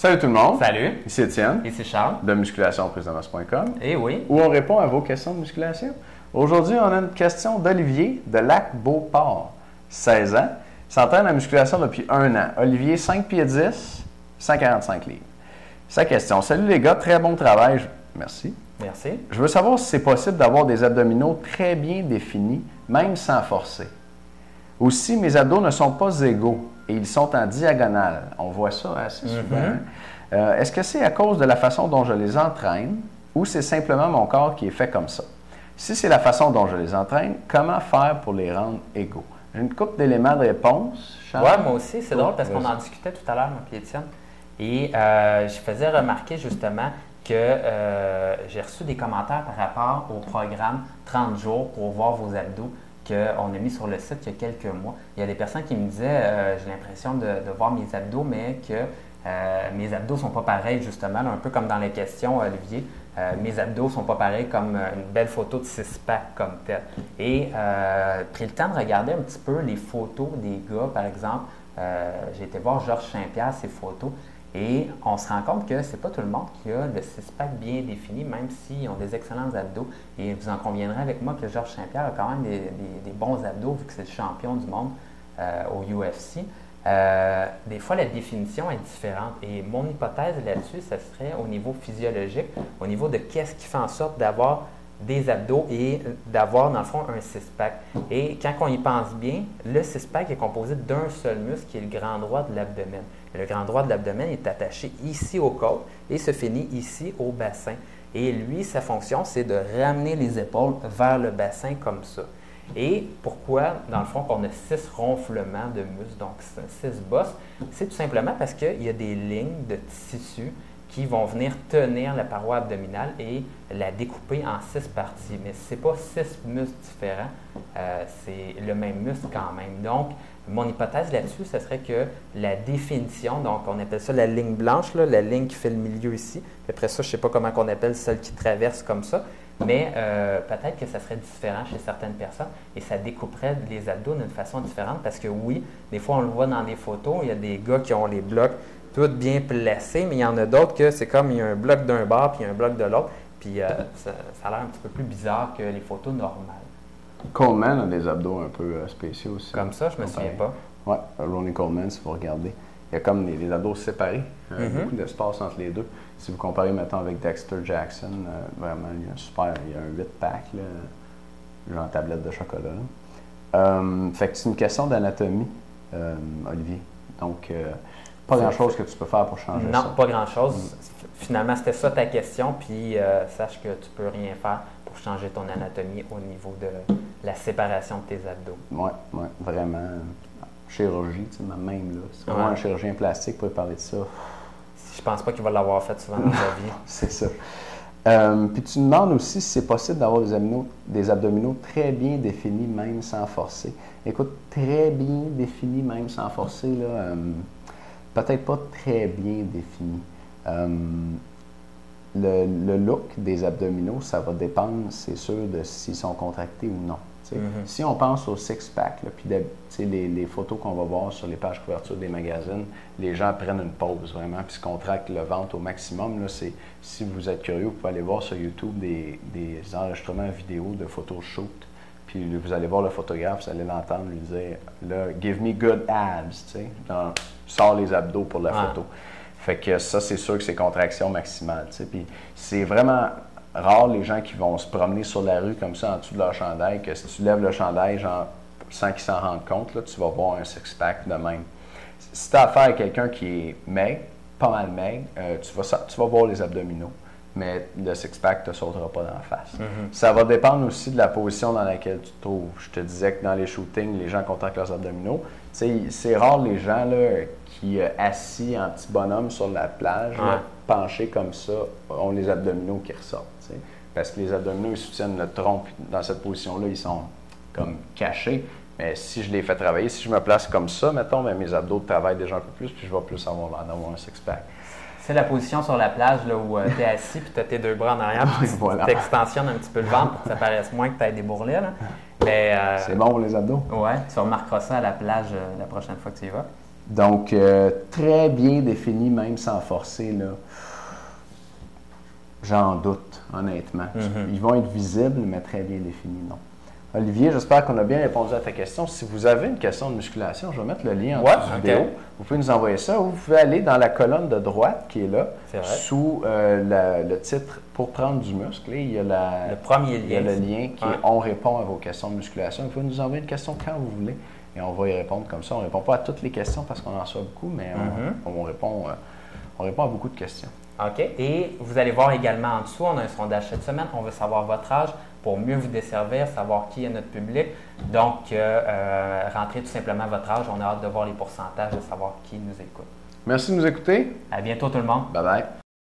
Salut tout le monde. Salut. Ici Étienne. Ici Charles. De musculationprisonnos.com. Eh oui. Où on répond à vos questions de musculation. Aujourd'hui, on a une question d'Olivier de Lac-Beauport, 16 ans. Il s'entraîne à la musculation depuis 1 an. Olivier, 5 pieds 10, 145 livres. Sa question. Salut les gars, très bon travail. Merci. Merci. Je veux savoir si c'est possible d'avoir des abdominaux très bien définis, même sans forcer. Aussi, mes abdos ne sont pas égaux et ils sont en diagonale. On voit ça assez souvent. Est-ce que c'est à cause de la façon dont je les entraîne ou c'est simplement mon corps qui est fait comme ça? Si c'est la façon dont je les entraîne, comment faire pour les rendre égaux? J'ai une couple d'éléments de réponse. Oui, moi aussi. C'est drôle parce qu'on en discutait tout à l'heure, moi et Étienne. Et je faisais remarquer justement que j'ai reçu des commentaires par rapport au programme 30 jours pour voir vos abdos qu'on a mis sur le site il y a quelques mois. Il y a des personnes qui me disaient j'ai l'impression de voir mes abdos, mais que mes abdos ne sont pas pareils, justement, là, un peu comme dans les questions, Olivier. Mes abdos ne sont pas pareils comme une belle photo de six-pack comme tel. Et pris le temps de regarder un petit peu les photos des gars, par exemple. J'ai été voir Georges Saint-Pierre, ses photos. Et on se rend compte que c'est pas tout le monde qui a le six-pack bien défini, même s'ils ont des excellents abdos. Et vous en conviendrez avec moi que Georges Saint-Pierre a quand même des bons abdos, vu que c'est le champion du monde au UFC. Des fois, la définition est différente. Et mon hypothèse là-dessus, ce serait au niveau physiologique, au niveau de qu'est-ce qui fait en sorte d'avoir des abdos et d'avoir, dans le fond, un six-pack. Et quand on y pense bien, le six-pack est composé d'un seul muscle qui est le grand droit de l'abdomen. Le grand droit de l'abdomen est attaché ici aux côtes et se finit ici au bassin. Et lui, sa fonction, c'est de ramener les épaules vers le bassin comme ça. Et pourquoi, dans le fond, qu'on a 6 ronflements de muscles, donc 6 bosses? C'est tout simplement parce qu'il y a des lignes de tissu qui vont venir tenir la paroi abdominale et la découper en 6 parties. Mais ce n'est pas 6 muscles différents, c'est le même muscle quand même. Donc, mon hypothèse là-dessus, ce serait que la définition, donc on appelle ça la ligne blanche, là, la ligne qui fait le milieu ici. Puis après ça, je ne sais pas comment on appelle celle qui traverse comme ça, mais peut-être que ça serait différent chez certaines personnes et ça découperait les abdos d'une façon différente parce que oui, des fois on le voit dans des photos, il y a des gars qui ont les blocs tout bien placés, mais il y en a d'autres que c'est comme il y a un bloc d'un bord puis un bloc de l'autre, puis ça a l'air un petit peu plus bizarre que les photos normales. Coleman a des abdos un peu spéciaux aussi. Comme ça, je me souviens pas. Oui, Ronnie Coleman, si vous regardez. Il y a comme des abdos séparés, beaucoup d'espace entre les deux. Si vous comparez maintenant avec Dexter Jackson, vraiment, il y a un 8-pack, genre tablette de chocolat. Fait que c'est une question d'anatomie, Olivier. Donc, pas grand-chose que tu peux faire pour changer ça. Non, pas grand-chose. Finalement, c'était ça ta question, puis sache que tu peux rien faire pour changer ton anatomie au niveau de la séparation de tes abdos. Oui, vraiment. Chirurgie, tu sais, même là. Si vraiment un chirurgien plastique pourrait parler de ça. Je pense pas qu'il va l'avoir fait souvent dans sa vie. C'est ça. Puis tu demandes aussi si c'est possible d'avoir des abdominaux très bien définis, même sans forcer. Écoute, très bien définis, même sans forcer, là, peut-être pas très bien définis. Le look des abdominaux, ça va dépendre, c'est sûr, de s'ils sont contractés ou non. Si on pense au six-pack, puis les photos qu'on va voir sur les pages couverture des magazines, les gens prennent une pause vraiment, puis se contractent le ventre au maximum. Là, si vous êtes curieux, vous pouvez aller voir sur YouTube des enregistrements vidéo de photoshoot, puis vous allez voir le photographe, vous allez l'entendre lui dire là, « Give me good abs », tu sais, sors les abdos pour la photo. Fait que ça, c'est sûr que c'est contraction maximale, tu sais, puis c'est vraiment rare les gens qui vont se promener sur la rue comme ça en dessous de leur chandail, que si tu lèves le chandail genre, sans qu'ils s'en rendent compte, là, tu vas voir un six-pack de même. Si tu as affaire à quelqu'un qui est maigre, pas mal maigre, tu vas voir les abdominaux, mais le six-pack ne te sautera pas dans la face. Ça va dépendre aussi de la position dans laquelle tu te trouves. Je te disais que dans les shootings, les gens contractent leurs abdominaux. C'est rare les gens là, qui, assis en petit bonhomme sur la plage, là, penchés comme ça, ont les abdominaux qui ressortent. T'sais. Parce que les abdominaux, ils soutiennent le tronc. Puis dans cette position-là, ils sont comme cachés. Mais si je les fais travailler, si je me place comme ça, mettons, ben, mes abdos travaillent déjà un peu plus, puis je vais plus avoir l'air d'avoir un six-pack. C'est la position sur la plage là, où tu es assis puis tu as tes 2 bras en arrière puis tu t'extensionnes un petit peu le ventre pour que ça paraisse moins que tu aies des bourrelets. Là. Mais, c'est bon pour les abdos? Oui, tu remarqueras ça à la plage la prochaine fois que tu y vas. Donc, très bien défini, même sans forcer, là. J'en doute, honnêtement. Ils vont être visibles, mais très bien définis, non. Olivier, j'espère qu'on a bien répondu à ta question. Si vous avez une question de musculation, je vais mettre le lien en dessous de la vidéo. Vous pouvez nous envoyer ça ou vous pouvez aller dans la colonne de droite qui est là, sous le titre « Pour prendre du muscle ». Il y a le premier lien. Il y a le lien qui est « On répond à vos questions de musculation ». Vous pouvez nous envoyer une question quand vous voulez et on va y répondre comme ça. On ne répond pas à toutes les questions parce qu'on en reçoit beaucoup, mais on répond à beaucoup de questions. OK. Et vous allez voir également en dessous, on a un sondage cette semaine. On veut savoir votre âge pour mieux vous desservir, savoir qui est notre public. Donc, rentrez tout simplement votre âge. On a hâte de voir les pourcentages, de savoir qui nous écoute. Merci de nous écouter. À bientôt tout le monde. Bye bye.